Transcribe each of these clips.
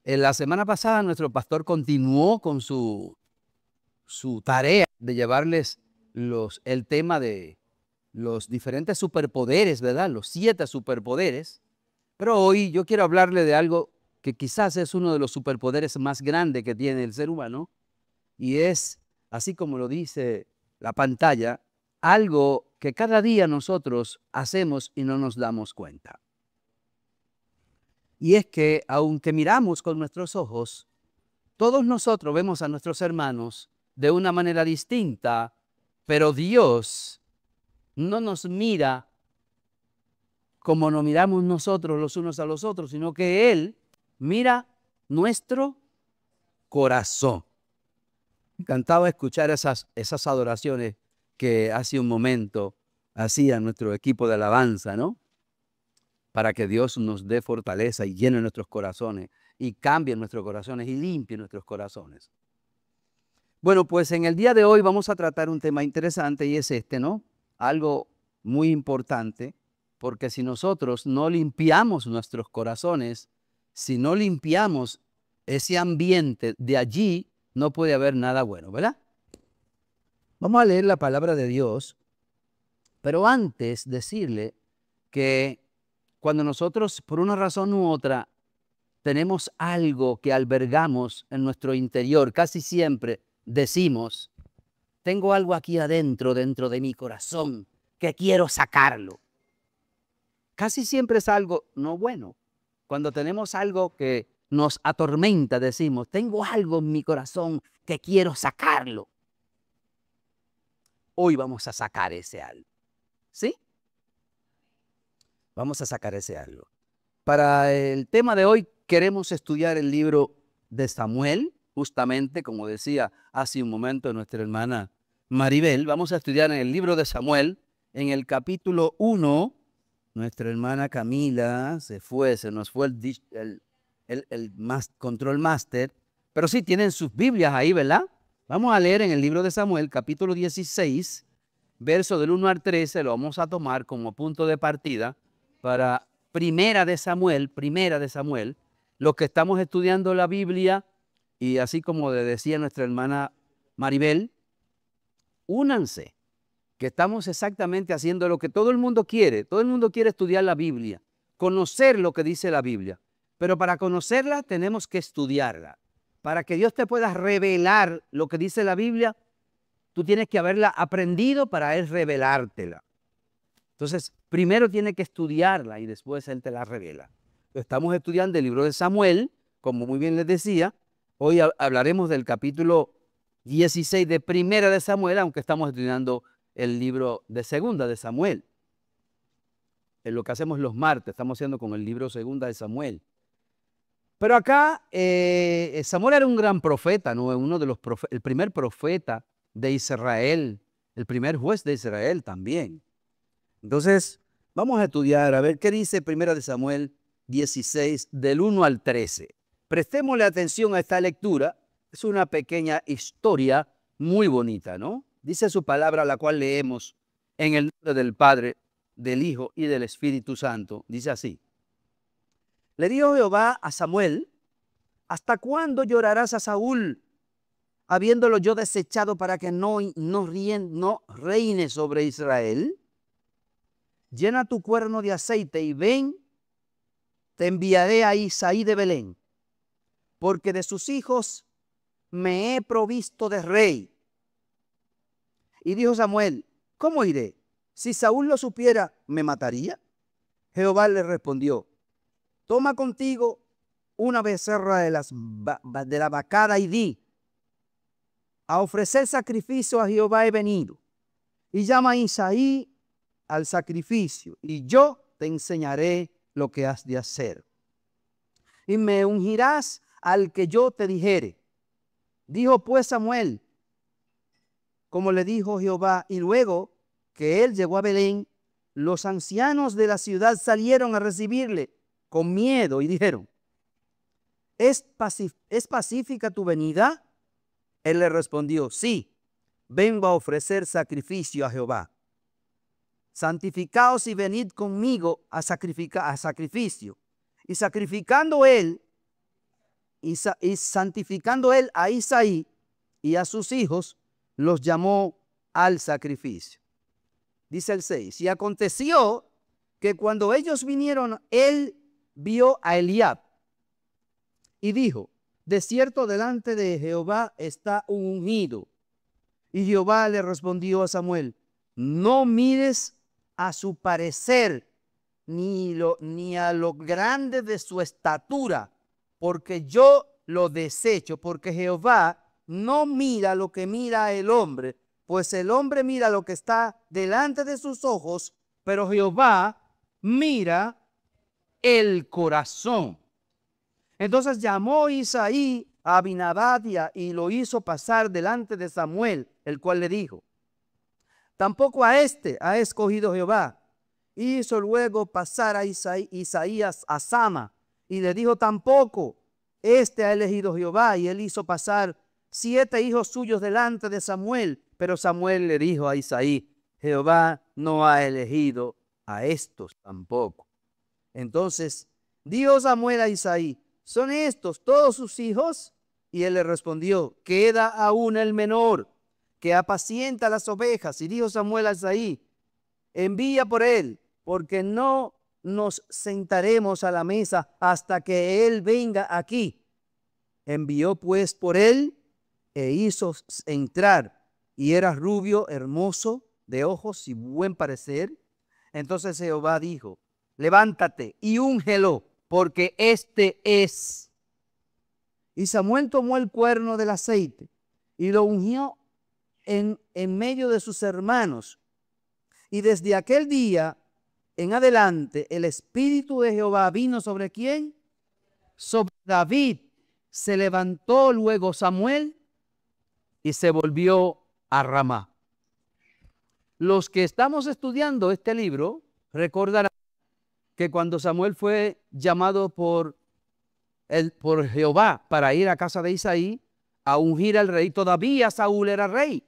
En la semana pasada nuestro pastor continuó con su tarea de llevarles el tema de los diferentes superpoderes, ¿verdad? Los 7 superpoderes. Pero hoy yo quiero hablarle de algo que quizás es uno de los superpoderes más grandes que tiene el ser humano, y es, así como lo dice la pantalla, algo que cada día nosotros hacemos y no nos damos cuenta. Y es que aunque miramos con nuestros ojos, todos nosotros vemos a nuestros hermanos de una manera distinta, pero Dios no nos mira como nos miramos nosotros los unos a los otros, sino que Él mira nuestro corazón. Me encantaba escuchar esas adoraciones que hace un momento hacía nuestro equipo de alabanza, ¿no? Para que Dios nos dé fortaleza y llene nuestros corazones y cambie nuestros corazones y limpie nuestros corazones. Bueno, pues en el día de hoy vamos a tratar un tema interesante y es este, ¿no? Algo muy importante, porque si nosotros no limpiamos nuestros corazones, si no limpiamos ese ambiente, de allí no puede haber nada bueno, ¿verdad? Vamos a leer la palabra de Dios, pero antes decirle que cuando nosotros por una razón u otra tenemos algo que albergamos en nuestro interior, casi siempre decimos: tengo algo aquí adentro, dentro de mi corazón, que quiero sacarlo. Casi siempre es algo no bueno. Cuando tenemos algo que nos atormenta, decimos: tengo algo en mi corazón que quiero sacarlo. Hoy vamos a sacar ese algo. ¿Sí? Vamos a sacar ese algo. Para el tema de hoy queremos estudiar el libro de Samuel, justamente como decía hace un momento nuestra hermana Maribel. Vamos a estudiar en el libro de Samuel, en el capítulo 1. Nuestra hermana Camila se nos fue el control master, pero sí tienen sus Biblias ahí, ¿verdad? Vamos a leer en el libro de Samuel, capítulo 16, verso del 1 al 13, lo vamos a tomar como punto de partida para Primera de Samuel, los que estamos estudiando la Biblia, y así como le decía nuestra hermana Maribel, únanse, que estamos exactamente haciendo lo que todo el mundo quiere estudiar la Biblia, conocer lo que dice la Biblia, pero para conocerla tenemos que estudiarla. Para que Dios te pueda revelar lo que dice la Biblia, tú tienes que haberla aprendido para Él revelártela. Entonces, primero tiene que estudiarla y después Él te la revela. Estamos estudiando el libro de Samuel, como muy bien les decía. Hoy hablaremos del capítulo 16 de Primera de Samuel, aunque estamos estudiando el libro de Segunda de Samuel. Es lo que hacemos los martes, estamos haciendo con el libro Segunda de Samuel. Pero acá Samuel era un gran profeta, ¿no? El primer profeta de Israel, el primer juez de Israel también. Entonces, vamos a estudiar, a ver qué dice Primera de Samuel 16, del 1 al 13. Prestémosle atención a esta lectura. Es una pequeña historia muy bonita, ¿no? Dice su palabra, la cual leemos en el nombre del Padre, del Hijo y del Espíritu Santo. Dice así: le dijo Jehová a Samuel: ¿hasta cuándo llorarás a Saúl, habiéndolo yo desechado para que no reine sobre Israel? Llena tu cuerno de aceite y ven, te enviaré a Isaí de Belén, porque de sus hijos me he provisto de rey. Y dijo Samuel: ¿cómo iré? Si Saúl lo supiera, ¿me mataría? Jehová le respondió: toma contigo una becerra de la vacada y di: a ofrecer sacrificio a Jehová he venido. Y llama a Isaí al sacrificio, y yo te enseñaré lo que has de hacer. Y me ungirás al que yo te dijere. Dijo pues Samuel, como le dijo Jehová, y luego que él llegó a Belén, los ancianos de la ciudad salieron a recibirle con miedo y dijeron: ¿Es pacífica tu venida? Él le respondió: sí, vengo a ofrecer sacrificio a Jehová. Santificaos y venid conmigo a sacrificio. Y sacrificando él y santificando él a Isaí y a sus hijos, los llamó al sacrificio. Dice el 6, y aconteció que cuando ellos vinieron, él vio a Eliab y dijo, de cierto delante de Jehová está un ungido. Y Jehová le respondió a Samuel, no mires a su parecer, ni a lo grande de su estatura, porque yo lo desecho, porque Jehová no mira lo que mira el hombre, pues el hombre mira lo que está delante de sus ojos, pero Jehová mira el corazón. Entonces llamó Isaí a Abinadab y lo hizo pasar delante de Samuel, el cual le dijo, tampoco a este ha escogido Jehová. Hizo luego pasar a Isaías a Sama y le dijo, tampoco este ha elegido Jehová. Y él hizo pasar 7 hijos suyos delante de Samuel. Pero Samuel le dijo a Isaí, Jehová no ha elegido a estos tampoco. Entonces dijo Samuel a Isaí, ¿son estos todos sus hijos? Y él le respondió, queda aún el menor, que apacienta las ovejas. Y dijo Samuel a Isaí, envía por él, porque no nos sentaremos a la mesa hasta que él venga aquí. Envió pues por él e hizo entrar, y era rubio, hermoso, de ojos y buen parecer. Entonces Jehová dijo, levántate y úngelo, porque este es. Y Samuel tomó el cuerno del aceite y lo ungió en medio de sus hermanos. Y desde aquel día en adelante el Espíritu de Jehová vino sobre ¿quién? Sobre David. Se levantó luego Samuel y se volvió a Ramá. Los que estamos estudiando este libro recordarán que cuando Samuel fue llamado por Jehová para ir a casa de Isaí a ungir al rey, todavía Saúl era rey.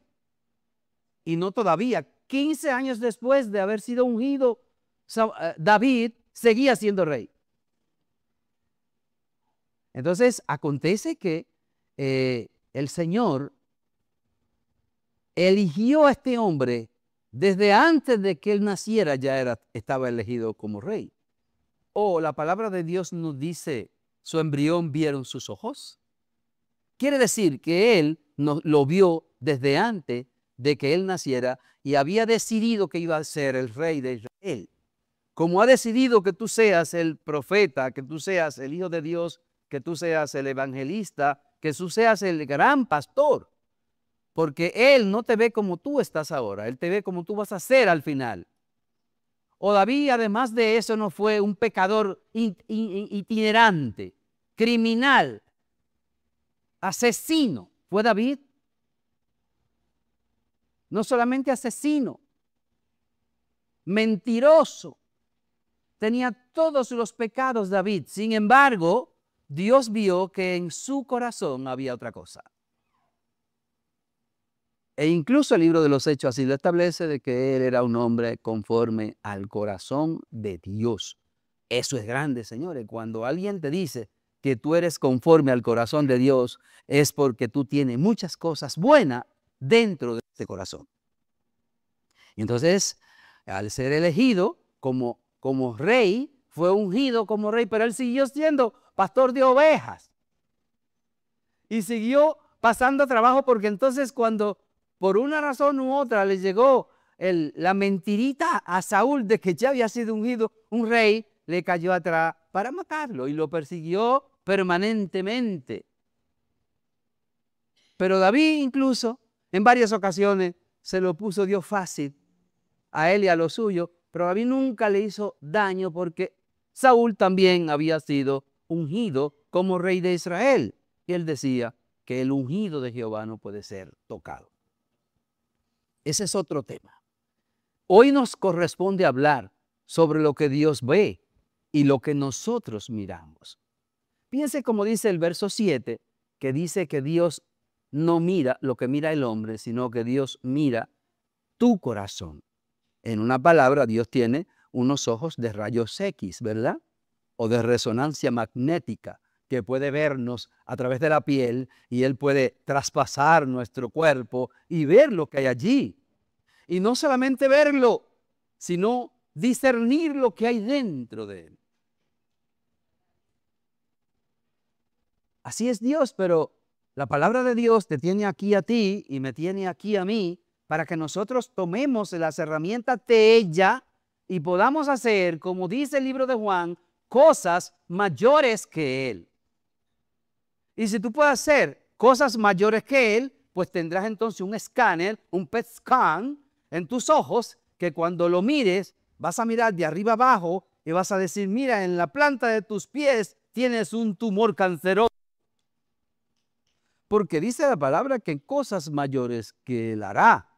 Y no todavía, 15 años después de haber sido ungido, David seguía siendo rey. Entonces acontece que el Señor eligió a este hombre desde antes de que él naciera, ya estaba elegido como rey. La palabra de Dios nos dice, su embrión vieron sus ojos. Quiere decir que él lo vio desde antes de que él naciera y había decidido que iba a ser el rey de Israel. Como ha decidido que tú seas el profeta, que tú seas el hijo de Dios, que tú seas el evangelista, que tú seas el gran pastor. Porque él no te ve como tú estás ahora, él te ve como tú vas a ser al final. David, además de eso, no fue un pecador itinerante, criminal, asesino. ¿Fue David? No solamente asesino, mentiroso. Tenía todos los pecados David. Sin embargo, Dios vio que en su corazón había otra cosa. E incluso el libro de los Hechos así lo establece, de que él era un hombre conforme al corazón de Dios. Eso es grande, señores. Cuando alguien te dice que tú eres conforme al corazón de Dios, es porque tú tienes muchas cosas buenas dentro de este corazón. Y entonces, al ser elegido como rey, fue ungido como rey, pero él siguió siendo pastor de ovejas. Y siguió pasando trabajo, porque entonces cuando por una razón u otra le llegó la mentirita a Saúl de que ya había sido ungido un rey, le cayó atrás para matarlo y lo persiguió permanentemente. Pero David incluso en varias ocasiones se lo puso Dios fácil a él y a lo suyo, pero David nunca le hizo daño porque Saúl también había sido ungido como rey de Israel. Y él decía que el ungido de Jehová no puede ser tocado. Ese es otro tema. Hoy nos corresponde hablar sobre lo que Dios ve y lo que nosotros miramos. Piense como dice el verso 7, que dice que Dios no mira lo que mira el hombre, sino que Dios mira tu corazón. En una palabra, Dios tiene unos ojos de rayos X, ¿verdad? O de resonancia magnética, que puede vernos a través de la piel y Él puede traspasar nuestro cuerpo y ver lo que hay allí. Y no solamente verlo, sino discernir lo que hay dentro de Él. Así es Dios, pero la palabra de Dios te tiene aquí a ti y me tiene aquí a mí para que nosotros tomemos las herramientas de ella y podamos hacer, como dice el libro de Juan, cosas mayores que Él. Y si tú puedes hacer cosas mayores que Él, pues tendrás entonces un escáner, un PET scan en tus ojos, que cuando lo mires, vas a mirar de arriba abajo y vas a decir, mira, en la planta de tus pies tienes un tumor canceroso. Porque dice la palabra que cosas mayores que Él hará.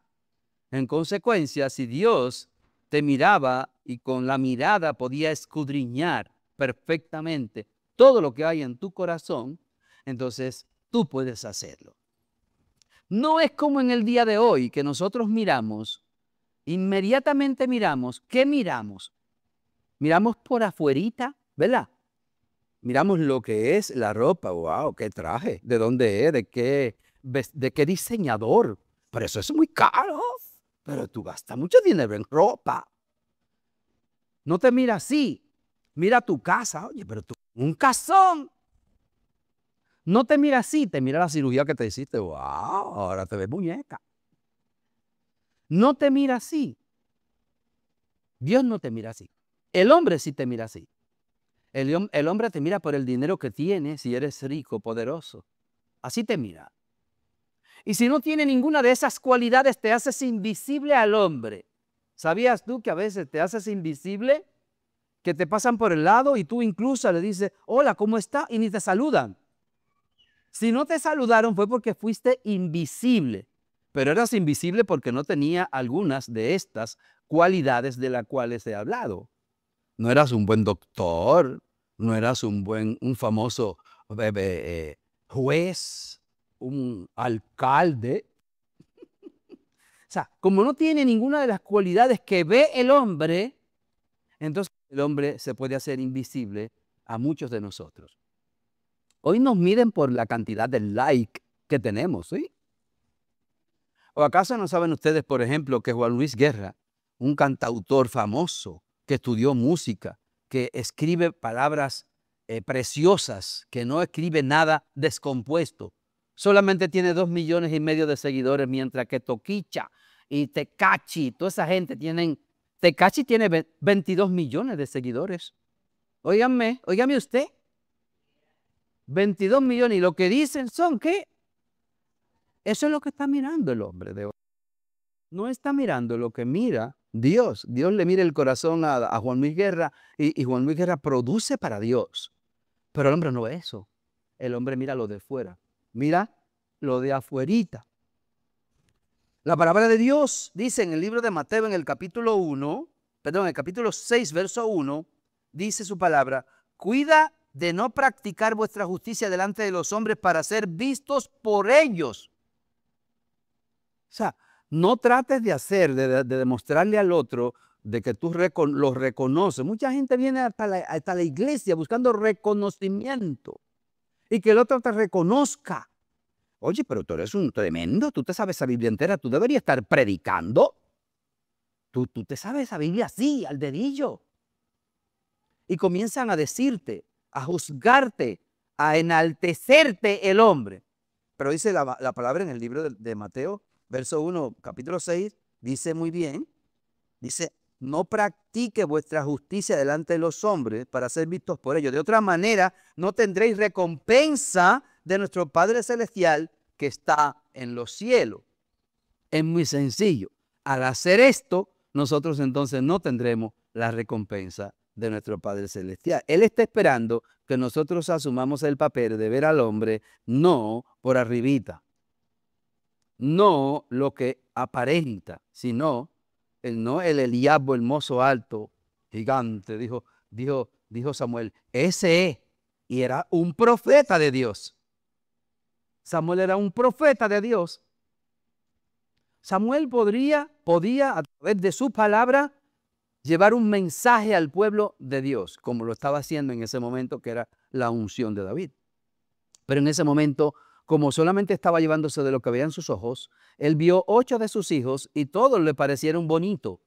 En consecuencia, si Dios te miraba y con la mirada podía escudriñar perfectamente todo lo que hay en tu corazón, entonces tú puedes hacerlo. No es como en el día de hoy que nosotros miramos, inmediatamente miramos. ¿Qué miramos? Miramos por afuerita, ¿verdad? Miramos lo que es la ropa. ¡Wow! ¿Qué traje? ¿De dónde es? ¿De qué diseñador? Pero eso es muy caro. Pero tú gastas mucho dinero en ropa. No te mira así. Mira tu casa. Oye, pero tú, un casón. No te mira así, te mira la cirugía que te hiciste. ¡Wow! Ahora te ves muñeca. No te mira así. Dios no te mira así. El hombre sí te mira así. El hombre te mira por el dinero que tienes, si eres rico, poderoso. Así te mira. Y si no tiene ninguna de esas cualidades, te haces invisible al hombre. ¿Sabías tú que a veces te haces invisible? Que te pasan por el lado y tú incluso le dices, hola, ¿cómo está? Y ni te saludan. Si no te saludaron fue porque fuiste invisible. Pero eras invisible porque no tenía algunas de estas cualidades de las cuales he hablado. No eras un buen doctor, no eras un famoso juez, un alcalde. O sea, como no tiene ninguna de las cualidades que ve el hombre, entonces el hombre se puede hacer invisible a muchos de nosotros. Hoy nos miden por la cantidad de like que tenemos, ¿sí? ¿O acaso no saben ustedes, por ejemplo, que Juan Luis Guerra, un cantautor famoso que estudió música, que escribe palabras preciosas, que no escribe nada descompuesto, solamente tiene 2,5 millones de seguidores, mientras que Toquicha y Tekashi, toda esa gente tienen, Tekashi tiene 22 millones de seguidores. Óigame usted, 22 millones, y lo que dicen son que eso es lo que está mirando el hombre de hoy. No está mirando lo que mira Dios. Dios le mira el corazón a Juan Luis Guerra y Juan Luis Guerra produce para Dios. Pero el hombre no ve eso. El hombre mira lo de fuera. Mira lo de afuerita. La palabra de Dios dice en el libro de Mateo, en el capítulo 6, verso 1, dice su palabra, cuida de no practicar vuestra justicia delante de los hombres para ser vistos por ellos. O sea, no trates de hacer, de demostrarle al otro de que tú lo reconoces. Mucha gente viene hasta la iglesia buscando reconocimiento y que el otro te reconozca. Oye, pero tú eres un tremendo, tú te sabes esa Biblia entera, tú deberías estar predicando. Tú te sabes esa Biblia así, al dedillo. Y comienzan a decirte, a juzgarte, a enaltecerte el hombre. Pero dice la palabra en el libro de Mateo, verso 1, capítulo 6, dice muy bien, dice, no practique vuestra justicia delante de los hombres para ser vistos por ellos. De otra manera, no tendréis recompensa de nuestro Padre Celestial que está en los cielos. Es muy sencillo. Al hacer esto, nosotros entonces no tendremos la recompensa de nuestro Padre Celestial. Él está esperando que nosotros asumamos el papel de ver al hombre no por arribita, no lo que aparenta, sino no el Eliab, el mozo alto, gigante, dijo Samuel, ese es, y era un profeta de Dios. Samuel era un profeta de Dios. Samuel podía a través de su palabra llevar un mensaje al pueblo de Dios, como lo estaba haciendo en ese momento que era la unción de David. Pero en ese momento, como solamente estaba llevándose de lo que veían sus ojos, él vio 8 de sus hijos y todos le parecieron bonitos,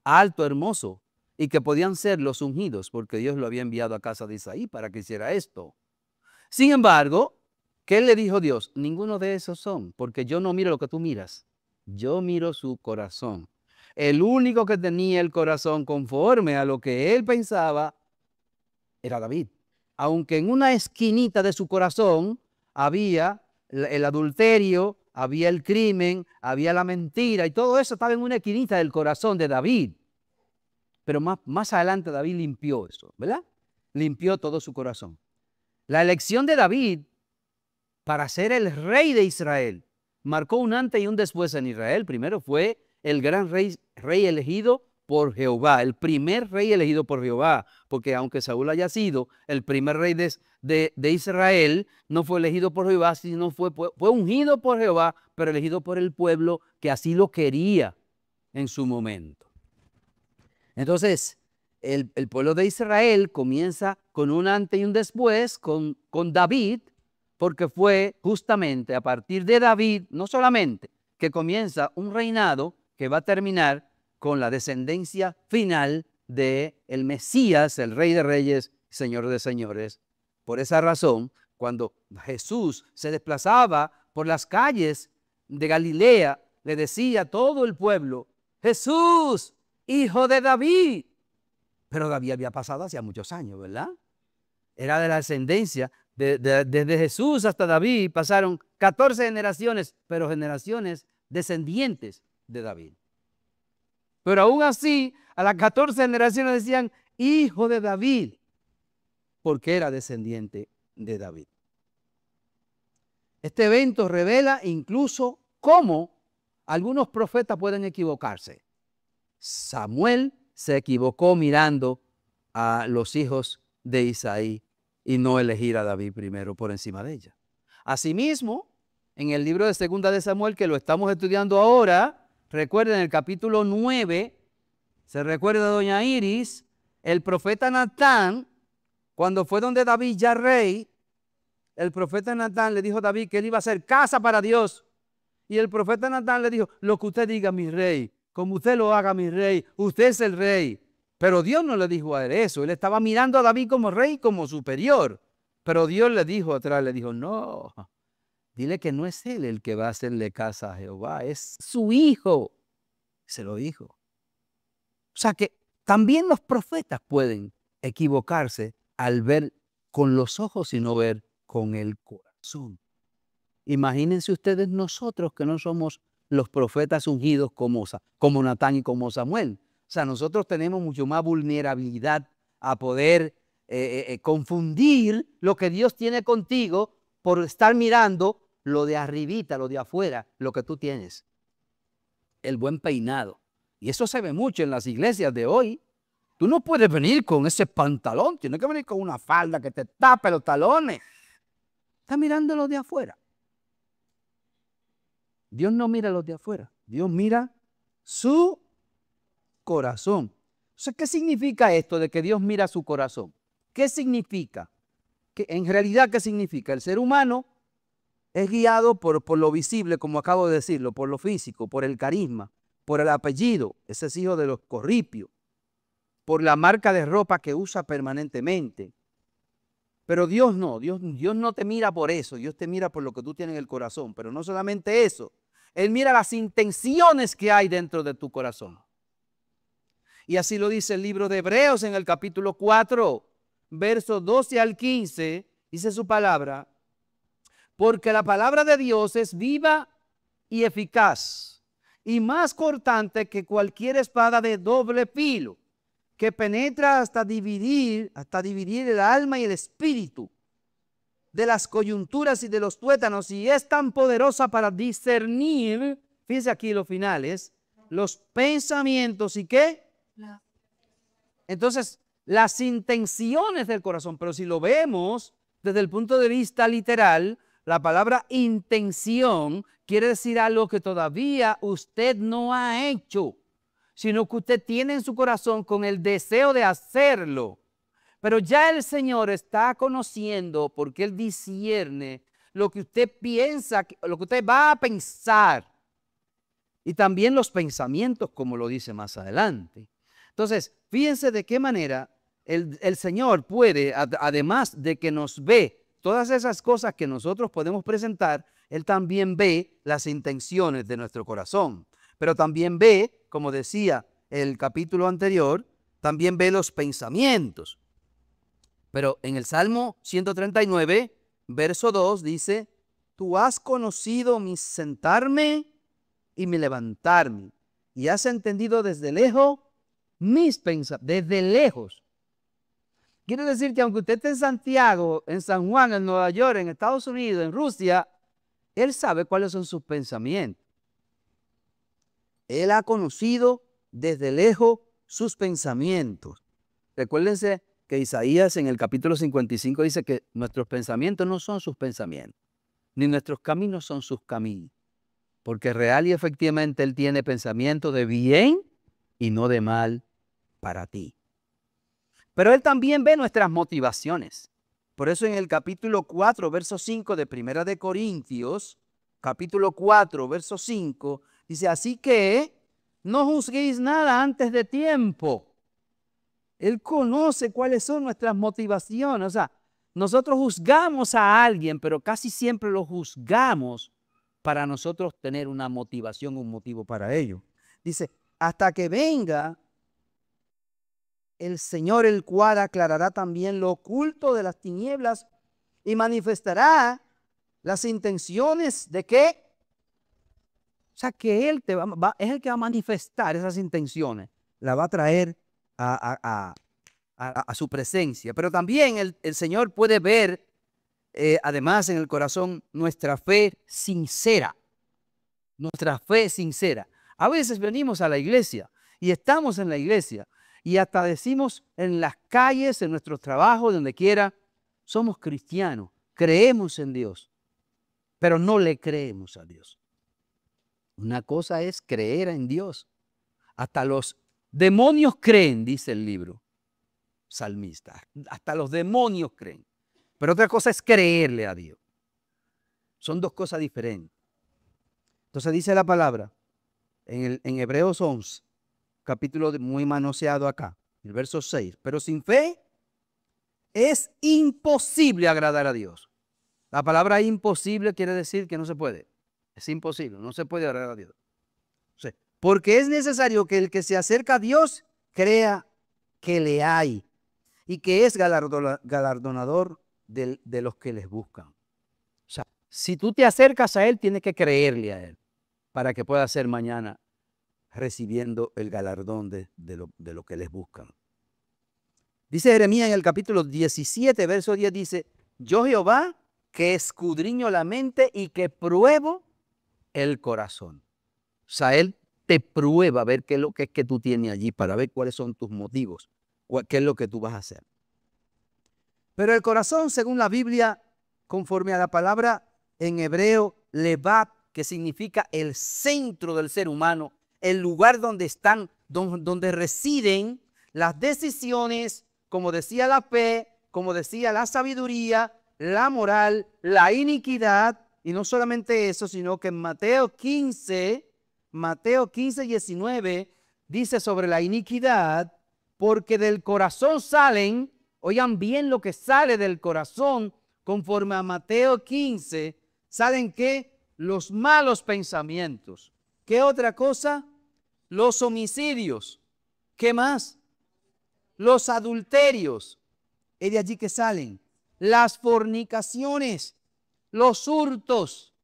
alto, hermoso, y que podían ser los ungidos, porque Dios lo había enviado a casa de Isaí para que hiciera esto. Sin embargo, ¿qué le dijo Dios? Ninguno de esos son, porque yo no miro lo que tú miras, yo miro su corazón. El único que tenía el corazón conforme a lo que él pensaba era David. Aunque en una esquinita de su corazón había el adulterio, había el crimen, había la mentira, y todo eso estaba en una esquinita del corazón de David. Pero más adelante David limpió eso, ¿verdad? Limpió todo su corazón. La elección de David para ser el rey de Israel marcó un antes y un después en Israel. Primero fue el gran rey elegido por Jehová, el primer rey elegido por Jehová, porque aunque Saúl haya sido el primer rey de Israel, no fue elegido por Jehová, sino fue ungido por Jehová, pero elegido por el pueblo que así lo quería en su momento. Entonces, el pueblo de Israel comienza con un antes y un después con David, porque fue justamente a partir de David, no solamente que comienza un reinado que va a terminar con la descendencia final de el Mesías, el Rey de Reyes, Señor de Señores. Por esa razón, cuando Jesús se desplazaba por las calles de Galilea, le decía a todo el pueblo: Jesús, hijo de David. Pero David había pasado hacía muchos años, ¿verdad? Era de la descendencia, desde Jesús hasta David pasaron 14 generaciones, pero generaciones descendientes de David. Pero aún así, a las 14 generaciones decían hijo de David, porque era descendiente de David. Este evento revela incluso cómo algunos profetas pueden equivocarse. Samuel se equivocó mirando a los hijos de Isaí y no elegir a David primero por encima de ella. Asimismo, en el libro de Segunda de Samuel, que lo estamos estudiando ahora, recuerden el capítulo 9, se recuerda de doña Iris, el profeta Natán, cuando fue donde David ya rey, el profeta Natán le dijo a David que él iba a hacer casa para Dios. Y el profeta Natán le dijo: lo que usted diga, mi rey, como usted lo haga, mi rey, usted es el rey. Pero Dios no le dijo a él eso. Él estaba mirando a David como rey, como superior. Pero Dios le dijo atrás, le dijo: no, dile que no es él el que va a hacerle casa a Jehová, es su hijo. Se lo dijo. O sea que también los profetas pueden equivocarse al ver con los ojos y no ver con el corazón. Imagínense ustedes nosotros que no somos los profetas ungidos como Natán y como Samuel. O sea, nosotros tenemos mucho más vulnerabilidad a poder confundir lo que Dios tiene contigo por estar mirando lo de arribita, lo de afuera, lo que tú tienes. El buen peinado. Y eso se ve mucho en las iglesias de hoy. Tú no puedes venir con ese pantalón, tienes que venir con una falda que te tape los talones. Está mirando lo de afuera. Dios no mira los de afuera, Dios mira su corazón. Entonces, ¿qué significa esto de que Dios mira su corazón? ¿Qué significa? En realidad, ¿qué significa? El ser humano es guiado por lo visible, como acabo de decirlo, por lo físico, por el carisma, por el apellido, ese es hijo de los corripios, por la marca de ropa que usa permanentemente. Pero Dios no, Dios no te mira por eso, Dios te mira por lo que tú tienes en el corazón. Pero no solamente eso, Él mira las intenciones que hay dentro de tu corazón. Y así lo dice el libro de Hebreos en el capítulo 4, versos 12 al 15, dice su palabra: porque la palabra de Dios es viva y eficaz, y más cortante que cualquier espada de doble filo, que penetra hasta dividir el alma y el espíritu, de las coyunturas y de los tuétanos, y es tan poderosa para discernir, fíjense aquí los finales, los pensamientos y qué. Entonces, las intenciones del corazón. Pero si lo vemos desde el punto de vista literal, la palabra intención quiere decir algo que todavía usted no ha hecho, sino que usted tiene en su corazón con el deseo de hacerlo. Pero ya el Señor está conociendo porque Él discierne lo que usted piensa, lo que usted va a pensar. Y también los pensamientos, como lo dice más adelante. Entonces, fíjense de qué manera el Señor puede, además de que nos ve todas esas cosas que nosotros podemos presentar, Él también ve las intenciones de nuestro corazón. Pero también ve, como decía el capítulo anterior, también ve los pensamientos. Pero en el Salmo 139, verso 2 dice, tú has conocido mi sentarme y mi levantarme, y has entendido desde lejos mis pensamientos, desde lejos. Quiere decir que aunque usted esté en Santiago, en San Juan, en Nueva York, en Estados Unidos, en Rusia, Él sabe cuáles son sus pensamientos. Él ha conocido desde lejos sus pensamientos. Recuérdense que Isaías en el capítulo 55 dice que nuestros pensamientos no son sus pensamientos, ni nuestros caminos son sus caminos. Porque real y efectivamente Él tiene pensamiento de bien y no de mal para ti. Pero Él también ve nuestras motivaciones. Por eso en el capítulo 4, verso 5 de Primera de Corintios, capítulo 4, verso 5, dice, así que no juzguéis nada antes de tiempo. Él conoce cuáles son nuestras motivaciones. O sea, nosotros juzgamos a alguien, pero casi siempre lo juzgamos para nosotros tener una motivación, un motivo para ello. Dice, hasta que venga el Señor, el cual aclarará también lo oculto de las tinieblas y manifestará las intenciones de qué. O sea, que Él es el que va a manifestar esas intenciones, la va a traer a su presencia. Pero también el Señor puede ver además en el corazón nuestra fe sincera. Nuestra fe sincera. A veces venimos a la iglesia y estamos en la iglesia y hasta decimos en las calles, en nuestros trabajos, donde quiera, somos cristianos, creemos en Dios, pero no le creemos a Dios. Una cosa es creer en Dios. Hasta los demonios creen, dice el libro salmista. Hasta los demonios creen. Pero otra cosa es creerle a Dios. Son dos cosas diferentes. Entonces dice la palabra en Hebreos 11, capítulo muy manoseado acá, el verso 6. Pero sin fe es imposible agradar a Dios. La palabra imposible quiere decir que no se puede. Es imposible, no se puede agradar a Dios. Sí. Porque es necesario que el que se acerca a Dios crea que le hay y que es galardonador de los que les buscan. O sea, si tú te acercas a Él, tienes que creerle a Él para que pueda ser mañana recibiendo el galardón de lo que les buscan. Dice Jeremías en el capítulo 17, verso 10, dice, yo Jehová que escudriño la mente y que pruebo el corazón. O sea, Él te prueba a ver qué es lo que tú tienes allí, para ver cuáles son tus motivos, qué es lo que tú vas a hacer. Pero el corazón, según la Biblia, conforme a la palabra en hebreo, levat, que significa el centro del ser humano, el lugar donde están, donde residen las decisiones, como decía la fe, como decía la sabiduría, la moral, la iniquidad, y no solamente eso, sino que en Mateo 15, 19, dice sobre la iniquidad, porque del corazón salen, oigan bien lo que sale del corazón, conforme a Mateo 15, ¿salen qué? Los malos pensamientos. ¿Qué otra cosa? Los homicidios. ¿Qué más? Los adulterios. Es de allí que salen. Las fornicaciones, los hurtos,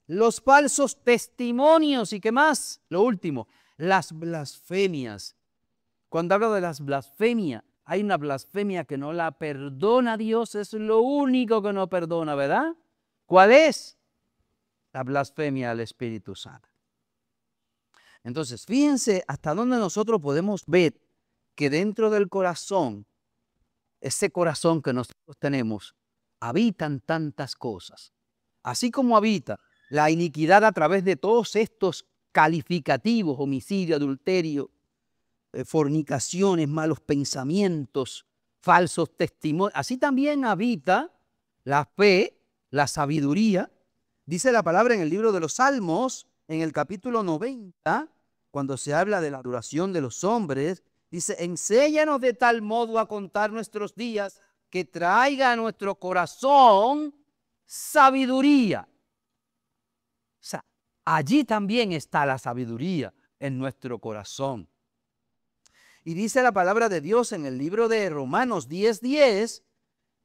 los falsos testimonios y qué más. Lo último, las blasfemias. Cuando hablo de las blasfemias, hay una blasfemia que no la perdona Dios, es lo único que no perdona, ¿verdad? ¿Cuál es? La blasfemia al Espíritu Santo. Entonces, fíjense hasta dónde nosotros podemos ver que dentro del corazón, ese corazón que nosotros tenemos, habitan tantas cosas. Así como habita la iniquidad a través de todos estos calificativos, homicidio, adulterio, fornicaciones, malos pensamientos, falsos testimonios. Así también habita la fe, la sabiduría. Dice la palabra en el libro de los Salmos, en el capítulo 90, cuando se habla de la duración de los hombres, dice, enséñanos de tal modo a contar nuestros días que traiga a nuestro corazón sabiduría. O sea, allí también está la sabiduría en nuestro corazón. Y dice la palabra de Dios en el libro de Romanos 10:10,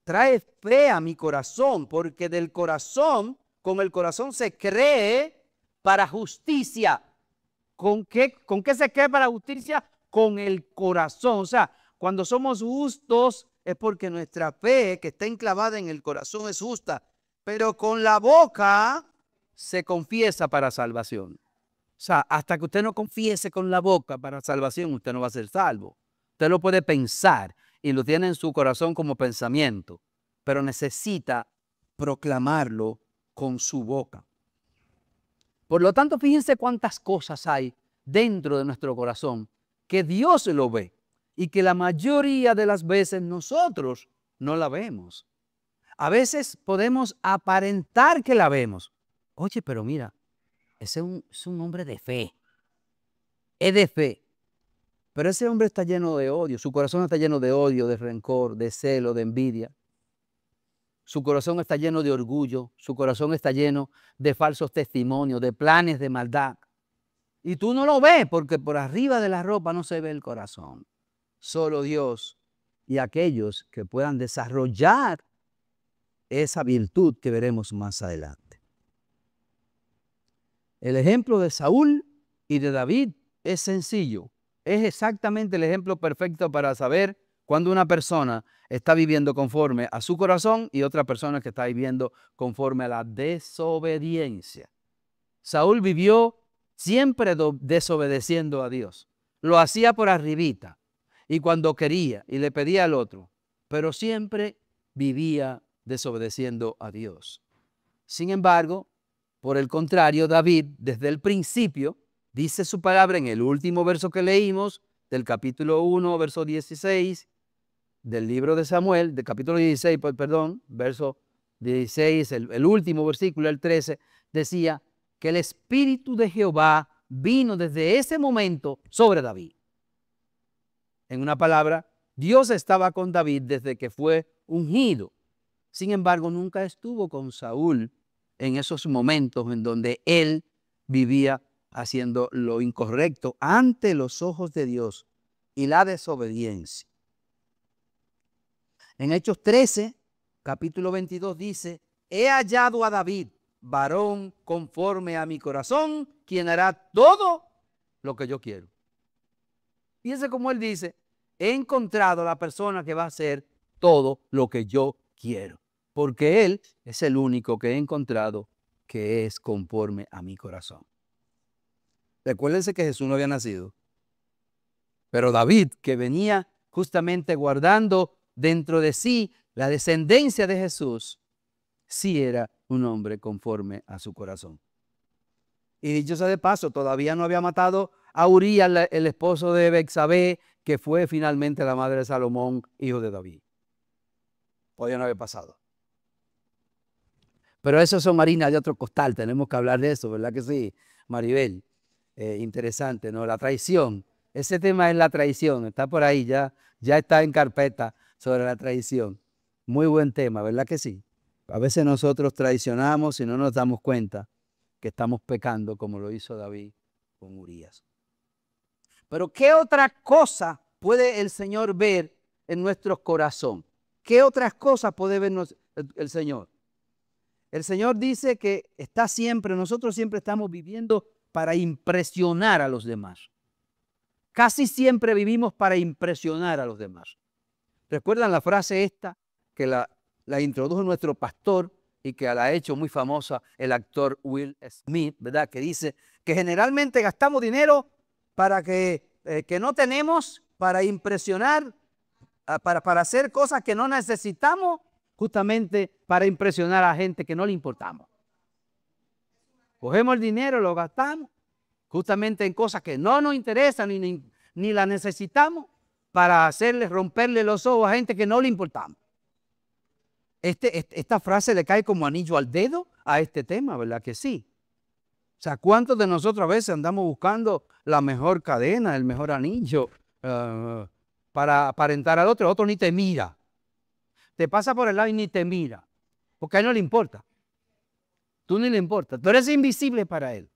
trae fe a mi corazón, porque del corazón, con el corazón se cree para justicia. ¿Con qué se cree para justicia? Con el corazón. O sea, cuando somos justos es porque nuestra fe que está enclavada en el corazón es justa. Pero con la boca se confiesa para salvación. O sea, hasta que usted no confiese con la boca para salvación, usted no va a ser salvo. Usted lo puede pensar y lo tiene en su corazón como pensamiento, pero necesita proclamarlo con su boca. Por lo tanto, fíjense cuántas cosas hay dentro de nuestro corazón que Dios lo ve y que la mayoría de las veces nosotros no la vemos. A veces podemos aparentar que la vemos. Oye, pero mira, ese es un hombre de fe. Es de fe. Pero ese hombre está lleno de odio. Su corazón está lleno de odio, de rencor, de celo, de envidia. Su corazón está lleno de orgullo. Su corazón está lleno de falsos testimonios, de planes de maldad. Y tú no lo ves porque por arriba de la ropa no se ve el corazón. Solo Dios y aquellos que puedan desarrollar esa virtud que veremos más adelante. El ejemplo de Saúl y de David es sencillo. Es exactamente el ejemplo perfecto para saber cuando una persona está viviendo conforme a su corazón y otra persona que está viviendo conforme a la desobediencia. Saúl vivió siempre desobedeciendo a Dios. Lo hacía por arribita y cuando quería y le pedía al otro, pero siempre vivía desobedeciendo a Dios. Sin embargo, por el contrario, David, desde el principio, dice su palabra en el último verso que leímos, del capítulo 1, verso 16, del libro de Samuel, del capítulo 16, perdón, verso 16, el último versículo, el 13, decía que el Espíritu de Jehová vino desde ese momento sobre David. En una palabra, Dios estaba con David desde que fue ungido. Sin embargo, nunca estuvo con Saúl en esos momentos en donde él vivía haciendo lo incorrecto ante los ojos de Dios y la desobediencia. En Hechos 13, capítulo 22 dice, he hallado a David, varón conforme a mi corazón, quien hará todo lo que yo quiero. Fíjense cómo él dice, he encontrado a la persona que va a hacer todo lo que yo quiero, porque él es el único que he encontrado que es conforme a mi corazón. Recuérdense que Jesús no había nacido, pero David, que venía justamente guardando dentro de sí la descendencia de Jesús, sí era un hombre conforme a su corazón. Y dicho sea de paso, todavía no había matado a Urías, el esposo de Betsabé, que fue finalmente la madre de Salomón, hijo de David. Todavía no había pasado. Pero eso son harinas de otro costal, tenemos que hablar de eso, ¿verdad que sí, Maribel? Interesante, ¿no? La traición. Ese tema es la traición, está por ahí, ya está en carpeta sobre la traición. Muy buen tema, ¿verdad que sí? A veces nosotros traicionamos y no nos damos cuenta que estamos pecando como lo hizo David con Urías. Pero ¿qué otra cosa puede el Señor ver en nuestro corazón? ¿Qué otras cosas puede ver el Señor? El Señor dice que está siempre, nosotros siempre estamos viviendo para impresionar a los demás. Casi siempre vivimos para impresionar a los demás. ¿Recuerdan la frase esta que la introdujo nuestro pastor y que la ha hecho muy famosa el actor Will Smith, ¿verdad? Que dice que generalmente gastamos dinero para que no tenemos, para impresionar, para hacer cosas que no necesitamos, justamente para impresionar a gente que no le importamos. Cogemos el dinero, lo gastamos justamente en cosas que no nos interesan ni la necesitamos, para romperle los ojos a gente que no le importamos. Esta frase le cae como anillo al dedo a este tema, ¿verdad que sí? O sea, ¿cuántos de nosotros a veces andamos buscando la mejor cadena, el mejor anillo para aparentar al otro? El otro ni te mira. Te pasa por el lado y ni te mira, porque a él no le importa. Tú ni le importa. Tú eres invisible para él.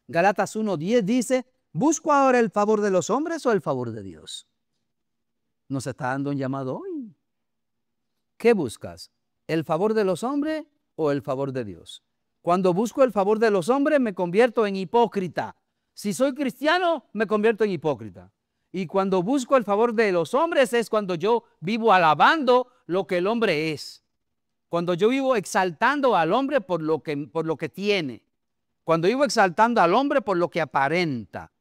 Gálatas 1:10 dice, ¿busco ahora el favor de los hombres o el favor de Dios? Nos está dando un llamado hoy. ¿Qué buscas? ¿El favor de los hombres o el favor de Dios? Cuando busco el favor de los hombres me convierto en hipócrita. Si soy cristiano, me convierto en hipócrita. Y cuando busco el favor de los hombres es cuando yo vivo alabando lo que el hombre es. Cuando yo vivo exaltando al hombre por lo que tiene. Cuando vivo exaltando al hombre por lo que aparenta.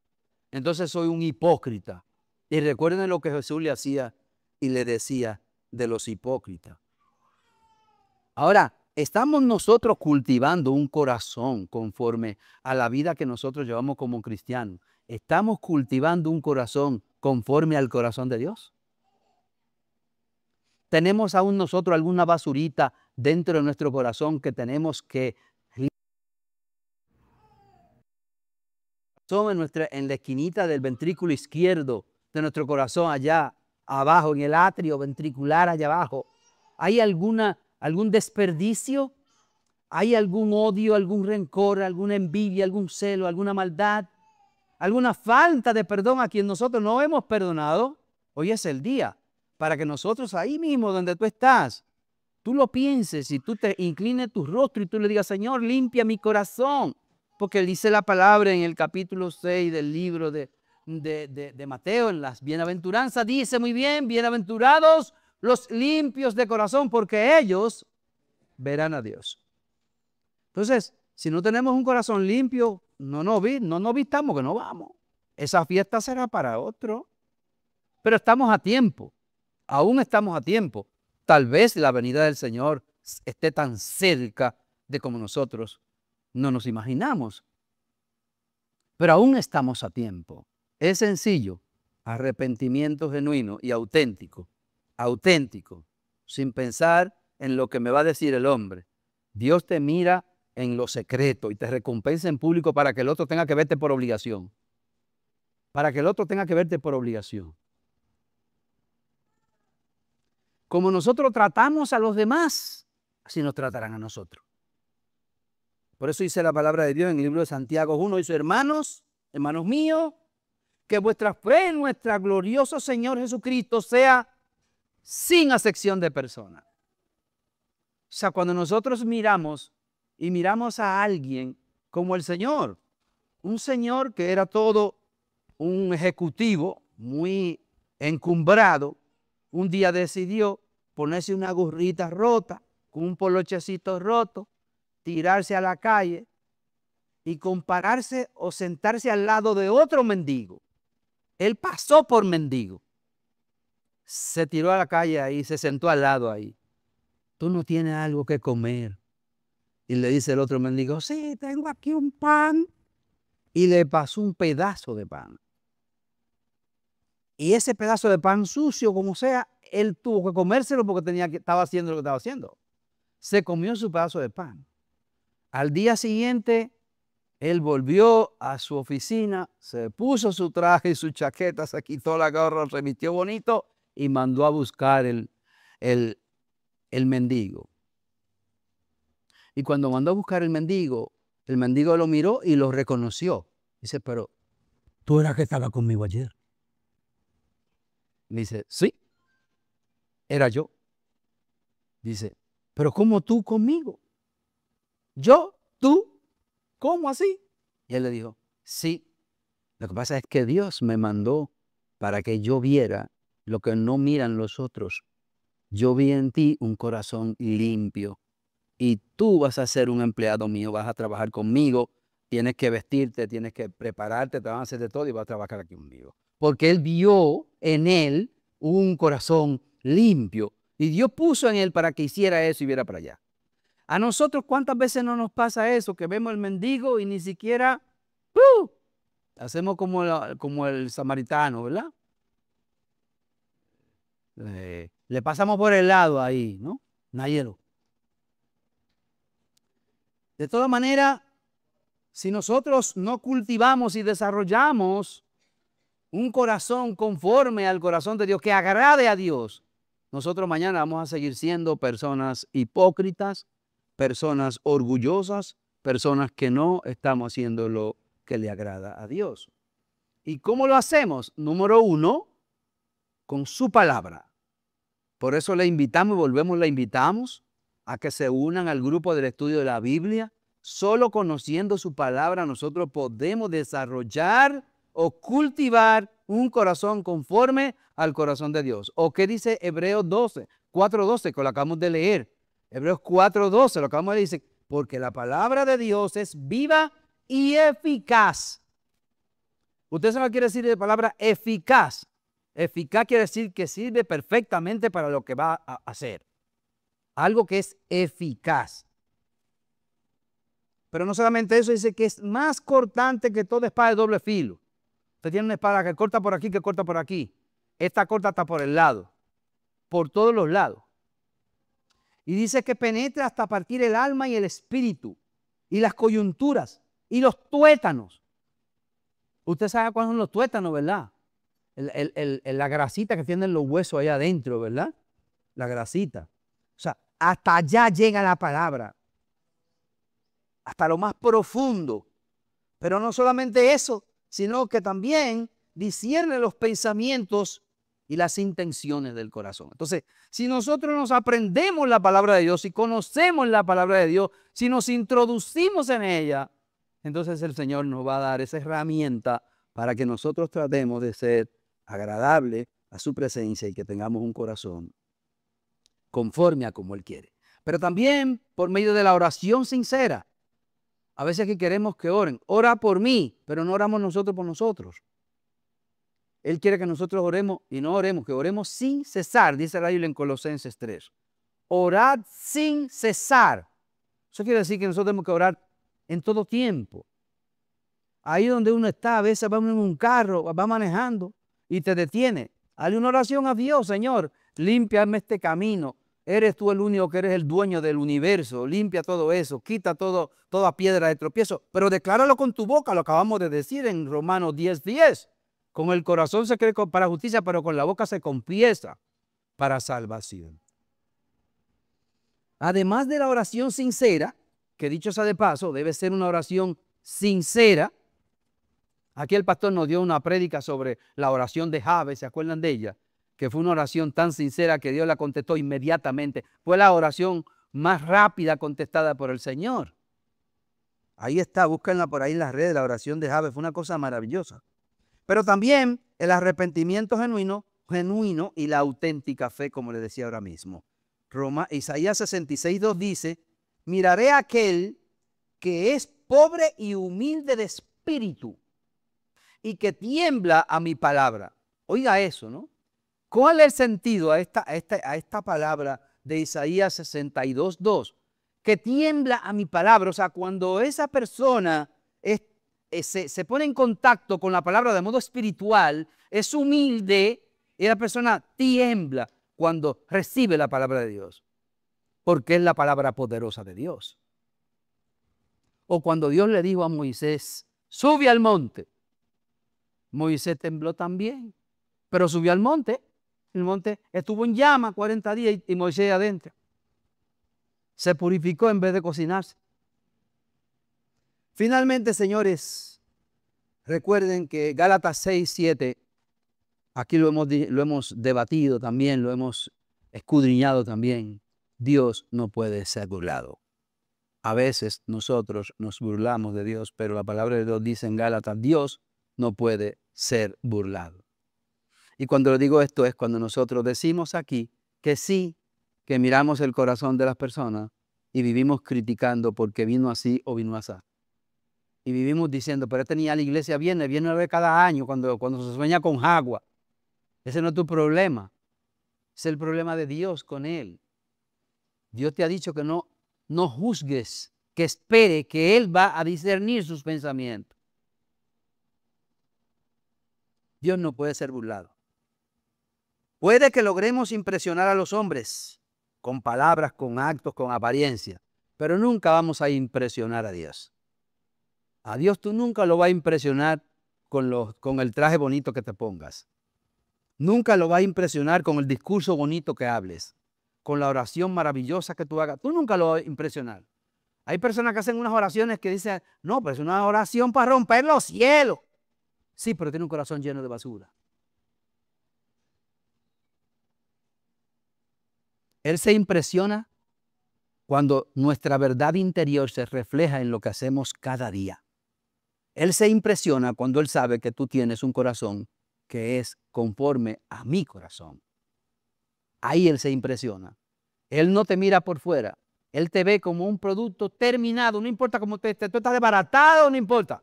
Entonces soy un hipócrita. Y recuerden lo que Jesús le hacía y le decía de los hipócritas. Ahora, ¿estamos nosotros cultivando un corazón conforme a la vida que nosotros llevamos como cristianos? ¿Estamos cultivando un corazón conforme al corazón de Dios? ¿Tenemos aún nosotros alguna basurita dentro de nuestro corazón que tenemos que en la esquinita del ventrículo izquierdo de nuestro corazón, allá abajo, en el atrio ventricular allá abajo? ¿Hay algún desperdicio? ¿Hay algún odio, algún rencor, alguna envidia, algún celo, alguna maldad? ¿Alguna falta de perdón a quien nosotros no hemos perdonado? Hoy es el día para que nosotros ahí mismo donde tú estás, tú lo pienses y tú te inclines tu rostro y tú le digas, Señor, limpia mi corazón. Porque dice la palabra en el capítulo 6 del libro de Mateo, en las bienaventuranzas, dice muy bien, bienaventurados los limpios de corazón, porque ellos verán a Dios. Entonces, si no tenemos un corazón limpio, no nos vistamos que no vamos. Esa fiesta será para otro. Pero estamos a tiempo, aún estamos a tiempo. Tal vez la venida del Señor esté tan cerca de como nosotros no nos imaginamos. Pero aún estamos a tiempo. Es sencillo, arrepentimiento genuino y auténtico, sin pensar en lo que me va a decir el hombre. Dios te mira en lo secreto y te recompensa en público para que el otro tenga que verte por obligación. Para que el otro tenga que verte por obligación. Como nosotros tratamos a los demás, así nos tratarán a nosotros. Por eso dice la palabra de Dios en el libro de Santiago 1, dice, hermanos míos, que vuestra fe en nuestro glorioso Señor Jesucristo sea sin acepción de personas. O sea, cuando nosotros miramos a alguien como el Señor, un Señor que era todo un ejecutivo muy encumbrado, un día decidió ponerse una gorrita rota, con un polochecito roto, tirarse a la calle y compararse o sentarse al lado de otro mendigo. Él pasó por mendigo. Se tiró a la calle ahí, se sentó al lado ahí. ¿Tú no tienes algo que comer? Y le dice el otro mendigo, sí, tengo aquí un pan. Y le pasó un pedazo de pan. Y ese pedazo de pan sucio, como sea, él tuvo que comérselo porque estaba haciendo lo que estaba haciendo. Se comió su pedazo de pan. Al día siguiente, él volvió a su oficina, se puso su traje y su chaqueta, se quitó la gorra, se vistió bonito y mandó a buscar el mendigo. Y cuando mandó a buscar el mendigo lo miró y lo reconoció. Dice, pero tú eras que estaba conmigo ayer. Dice, sí, era yo. Dice, pero ¿cómo tú conmigo? ¿Yo? ¿Tú? ¿Cómo así? Y él le dijo, sí, lo que pasa es que Dios me mandó para que yo viera lo que no miran los otros. Yo vi en ti un corazón limpio y tú vas a ser un empleado mío, vas a trabajar conmigo, tienes que vestirte, tienes que prepararte, te van a hacer de todo y vas a trabajar aquí conmigo. Porque él vio en él un corazón limpio y Dios puso en él para que hiciera eso y viera para allá. A nosotros, ¿cuántas veces no nos pasa eso? Que vemos el mendigo y ni siquiera Hacemos como el samaritano, ¿verdad? Le pasamos por el lado ahí, ¿no? Nayelo. De todas maneras, si nosotros no cultivamos y desarrollamos un corazón conforme al corazón de Dios, que agrade a Dios, nosotros mañana vamos a seguir siendo personas hipócritas, personas orgullosas, personas que no estamos haciendo lo que le agrada a Dios. ¿Y cómo lo hacemos? Número uno, con su palabra. Por eso le invitamos y volvemos, le invitamos a que se unan al grupo del estudio de la Biblia. Solo conociendo su palabra nosotros podemos desarrollar o cultivar un corazón conforme al corazón de Dios. ¿O qué dice Hebreos 12, 4:12, que lo acabamos de leer? Hebreos 4:12, lo acabamos de decir, porque la palabra de Dios es viva y eficaz. ¿Usted sabe qué quiere decir la palabra eficaz? Eficaz quiere decir que sirve perfectamente para lo que va a hacer. Algo que es eficaz. Pero no solamente eso, dice que es más cortante que toda espada de doble filo. Usted tiene una espada que corta por aquí, que corta por aquí. Esta corta hasta por el lado, por todos los lados. Y dice que penetra hasta partir el alma y el espíritu, y las coyunturas, y los tuétanos. Usted sabe cuáles son los tuétanos, ¿verdad? La grasita que tienen los huesos allá adentro, ¿verdad? La grasita. O sea, hasta allá llega la palabra. Hasta lo más profundo. Pero no solamente eso, sino que también discierne los pensamientos y las intenciones del corazón. Entonces, si nosotros nos aprendemos la palabra de Dios, si conocemos la palabra de Dios, si nos introducimos en ella, entonces el Señor nos va a dar esa herramienta para que nosotros tratemos de ser agradable a su presencia y que tengamos un corazón conforme a como Él quiere. Pero también por medio de la oración sincera. A veces que queremos que oren. Ora por mí, pero no oramos nosotros por nosotros. Él quiere que nosotros oremos y no oremos, que oremos sin cesar, dice la Biblia en Colosenses 3. Orad sin cesar. Eso quiere decir que nosotros tenemos que orar en todo tiempo. Ahí donde uno está, a veces va en un carro, va manejando y te detiene. Hazle una oración a Dios, Señor, límpiame este camino. Eres tú el único que eres el dueño del universo. Limpia todo eso, quita toda piedra de tropiezo. Pero decláralo con tu boca, lo acabamos de decir en Romanos 10:10. Con el corazón se cree para justicia, pero con la boca se confiesa para salvación. Además de la oración sincera, que dicho sea de paso, debe ser una oración sincera. Aquí el pastor nos dio una prédica sobre la oración de Jabes, ¿se acuerdan de ella? Que fue una oración tan sincera que Dios la contestó inmediatamente. Fue la oración más rápida contestada por el Señor. Ahí está, búsquenla por ahí en las redes, la oración de Jabes, fue una cosa maravillosa. Pero también el arrepentimiento genuino y la auténtica fe, como le decía ahora mismo. Isaías 66:2 dice, miraré a aquel que es pobre y humilde de espíritu y que tiembla a mi palabra. Oiga eso, ¿no? ¿Cuál es el sentido a esta palabra de Isaías 62:2? Que tiembla a mi palabra. O sea, cuando esa persona se pone en contacto con la palabra de modo espiritual, es humilde y la persona tiembla cuando recibe la palabra de Dios, porque es la palabra poderosa de Dios. O cuando Dios le dijo a Moisés, sube al monte. Moisés tembló también, pero subió al monte. El monte estuvo en llama 40 días y Moisés adentro. Se purificó en vez de cocinarse. Finalmente, señores, recuerden que Gálatas 6:7, aquí lo hemos debatido también, lo hemos escudriñado también. Dios no puede ser burlado. A veces nosotros nos burlamos de Dios, pero la palabra de Dios dice en Gálatas, Dios no puede ser burlado. Y cuando le digo esto es cuando nosotros decimos aquí que sí, que miramos el corazón de las personas y vivimos criticando porque vino así o vino así. Y vivimos diciendo, pero este niño a la iglesia viene una vez cada año cuando se sueña con agua. Ese no es tu problema. Es el problema de Dios con él. Dios te ha dicho que no juzgues, que espere que Él va a discernir sus pensamientos. Dios no puede ser burlado. Puede que logremos impresionar a los hombres con palabras, con actos, con apariencia, pero nunca vamos a impresionar a Dios. A Dios tú nunca lo vas a impresionar con el traje bonito que te pongas. Nunca lo vas a impresionar con el discurso bonito que hables, con la oración maravillosa que tú hagas. Tú nunca lo vas a impresionar. Hay personas que hacen unas oraciones que dicen, no, pero es una oración para romper los cielos. Sí, pero tiene un corazón lleno de basura. Él se impresiona cuando nuestra verdad interior se refleja en lo que hacemos cada día. Él se impresiona cuando Él sabe que tú tienes un corazón que es conforme a mi corazón. Ahí Él se impresiona. Él no te mira por fuera. Él te ve como un producto terminado. No importa cómo tú estás desbaratado, no importa.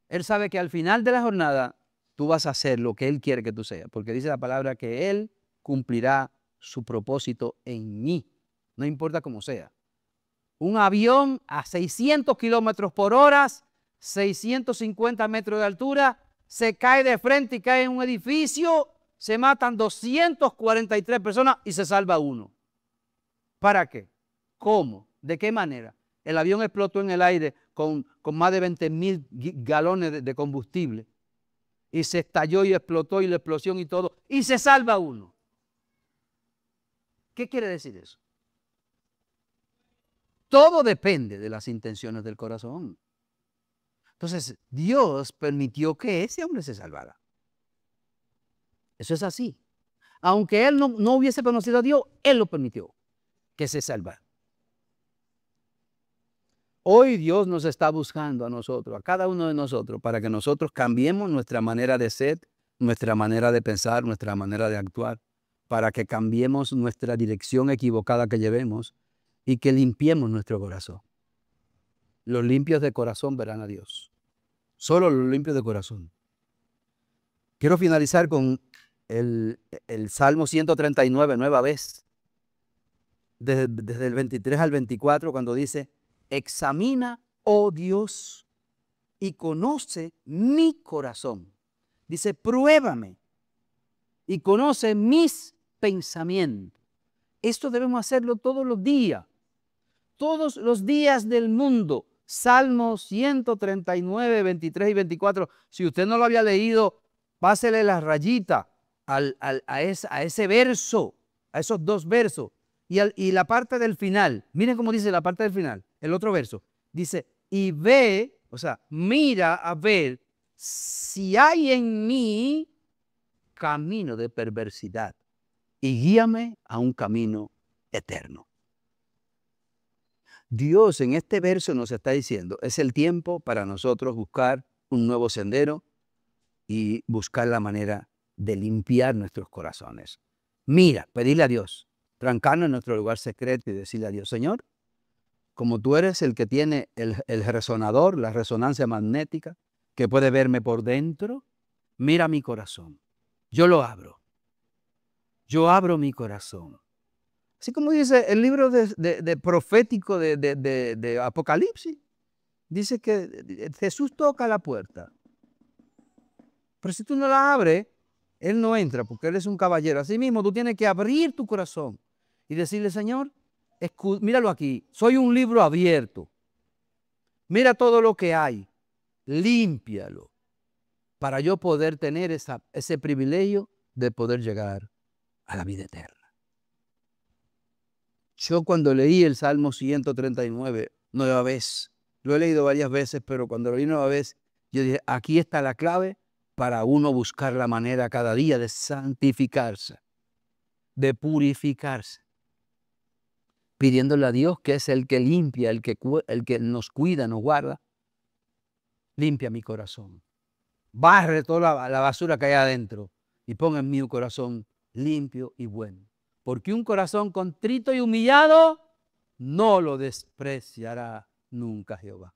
Él sabe que al final de la jornada tú vas a hacer lo que Él quiere que tú seas. Porque dice la palabra que Él cumplirá su propósito en mí. No importa cómo sea. Un avión a 600 kilómetros por hora, 650 metros de altura, se cae de frente y cae en un edificio, se matan 243 personas y se salva uno. ¿Para qué? ¿Cómo? ¿De qué manera? El avión explotó en el aire con más de 20,000 galones de combustible y se estalló y explotó y la explosión y todo, y se salva uno. ¿Qué quiere decir eso? Todo depende de las intenciones del corazón. Entonces, Dios permitió que ese hombre se salvara. Eso es así. Aunque él no hubiese conocido a Dios, Él lo permitió que se salvara. Hoy Dios nos está buscando a nosotros, a cada uno de nosotros, para que nosotros cambiemos nuestra manera de ser, nuestra manera de pensar, nuestra manera de actuar, para que cambiemos nuestra dirección equivocada que llevemos y que limpiemos nuestro corazón. Los limpios de corazón verán a Dios. Solo los limpios de corazón. Quiero finalizar con el Salmo 139, nueva vez. Desde el 23 al 24, cuando dice, examina, oh Dios, y conoce mi corazón. Dice, pruébame y conoce mis pensamientos. Esto debemos hacerlo todos los días del mundo. Salmos 139, 23 y 24. Si usted no lo había leído, pásele la rayita a ese verso, a esos dos versos. Y la parte del final, miren cómo dice la parte del final, el otro verso. Dice, y ve, o sea, mira a ver si hay en mí camino de perversidad y guíame a un camino eterno. Dios en este verso nos está diciendo, es el tiempo para nosotros buscar un nuevo sendero y buscar la manera de limpiar nuestros corazones. Mira, pedirle a Dios, trancarnos en nuestro lugar secreto y decirle a Dios, Señor, como tú eres el que tiene el resonador, la resonancia magnética, que puede verme por dentro, mira mi corazón. Yo lo abro. Yo abro mi corazón. Así como dice el libro de profético de Apocalipsis, dice que Jesús toca la puerta. Pero si tú no la abres, Él no entra porque Él es un caballero. Así mismo tú tienes que abrir tu corazón y decirle, Señor, míralo aquí, soy un libro abierto. Mira todo lo que hay, límpialo para yo poder tener ese privilegio de poder llegar a la vida eterna. Yo cuando leí el Salmo 139, nueva vez, lo he leído varias veces, pero cuando lo leí nueva vez, yo dije, aquí está la clave para uno buscar la manera cada día de santificarse, de purificarse, pidiéndole a Dios, que es el que limpia, el que nos cuida, nos guarda, limpia mi corazón, barre toda la basura que hay adentro y ponga en mi corazón limpio y bueno. Porque un corazón contrito y humillado no lo despreciará nunca Jehová.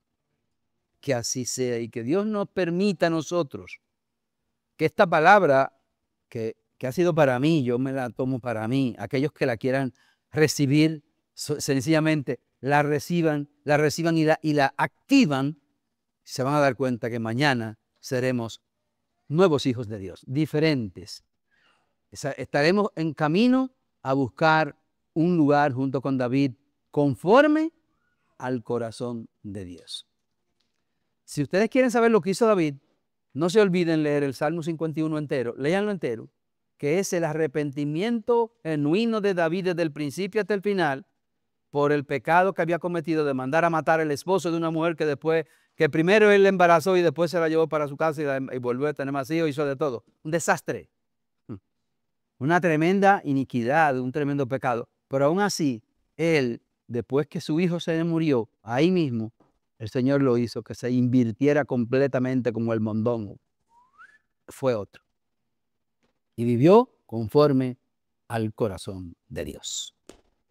Que así sea y que Dios nos permita a nosotros que esta palabra que ha sido para mí, yo me la tomo para mí, aquellos que la quieran recibir, sencillamente la reciban y la activan, se van a dar cuenta que mañana seremos nuevos hijos de Dios, diferentes. Estaremos en camino a buscar un lugar junto con David conforme al corazón de Dios. Si ustedes quieren saber lo que hizo David, no se olviden leer el Salmo 51 entero, léanlo entero, que es el arrepentimiento genuino de David desde el principio hasta el final por el pecado que había cometido de mandar a matar al esposo de una mujer que primero él la embarazó y después se la llevó para su casa y volvió a tener más hijos, hizo de todo. Un desastre. Una tremenda iniquidad, un tremendo pecado. Pero aún así, él, después que su hijo se murió, ahí mismo, el Señor lo hizo que se invirtiera completamente como el mondongo. Fue otro. Y vivió conforme al corazón de Dios.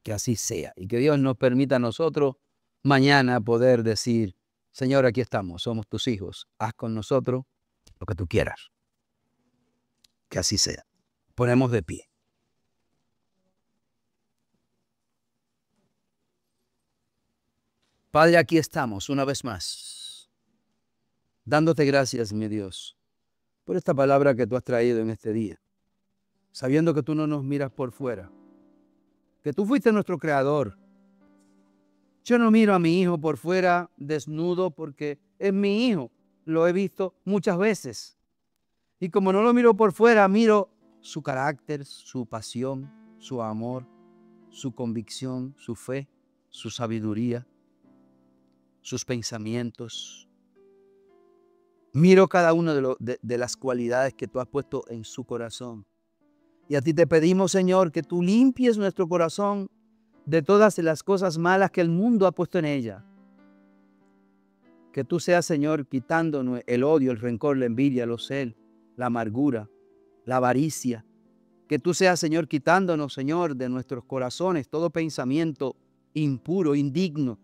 Que así sea. Y que Dios nos permita a nosotros mañana poder decir, Señor, aquí estamos, somos tus hijos. Haz con nosotros lo que tú quieras. Que así sea. Ponemos de pie. Padre, aquí estamos una vez más, dándote gracias, mi Dios, por esta palabra que tú has traído en este día, sabiendo que tú no nos miras por fuera, que tú fuiste nuestro creador. Yo no miro a mi hijo por fuera desnudo porque es mi hijo, lo he visto muchas veces. Y como no lo miro por fuera, miro su carácter, su pasión, su amor, su convicción, su fe, su sabiduría, sus pensamientos. Miro cada una de las cualidades que tú has puesto en su corazón. Y a ti te pedimos, Señor, que tú limpies nuestro corazón de todas las cosas malas que el mundo ha puesto en ella. Que tú seas, Señor, quitándonos el odio, el rencor, la envidia, los celos, la amargura, la avaricia. Que tú seas, Señor, quitándonos, Señor, de nuestros corazones todo pensamiento impuro, indigno,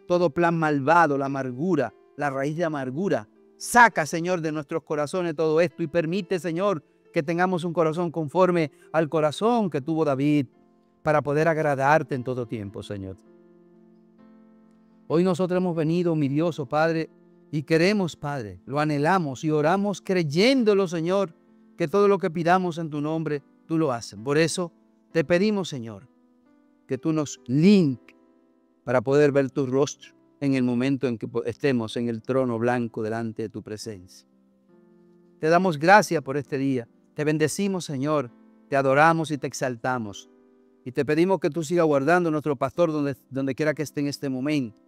todo plan malvado, la amargura, la raíz de amargura. Saca, Señor, de nuestros corazones todo esto y permite, Señor, que tengamos un corazón conforme al corazón que tuvo David para poder agradarte en todo tiempo, Señor. Hoy nosotros hemos venido, mi Dios, oh Padre, y queremos, Padre, lo anhelamos y oramos creyéndolo, Señor, que todo lo que pidamos en tu nombre, tú lo haces. Por eso te pedimos, Señor, que tú nos limpies para poder ver tu rostro en el momento en que estemos en el trono blanco delante de tu presencia. Te damos gracias por este día. Te bendecimos, Señor. Te adoramos y te exaltamos. Y te pedimos que tú sigas guardando a nuestro pastor donde quiera que esté en este momento.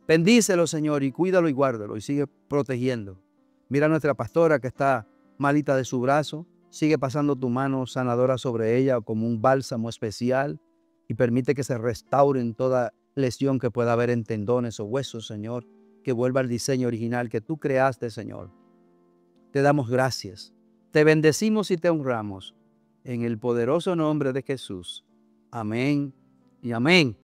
Bendícelo, Señor, y cuídalo y guárdalo y sigue protegiendo. Mira a nuestra pastora que está malita de su brazo. Sigue pasando tu mano sanadora sobre ella como un bálsamo especial y permite que se restauren toda lesión que pueda haber en tendones o huesos, Señor, que vuelva al diseño original que tú creaste, Señor. Te damos gracias, te bendecimos y te honramos en el poderoso nombre de Jesús. Amén y amén.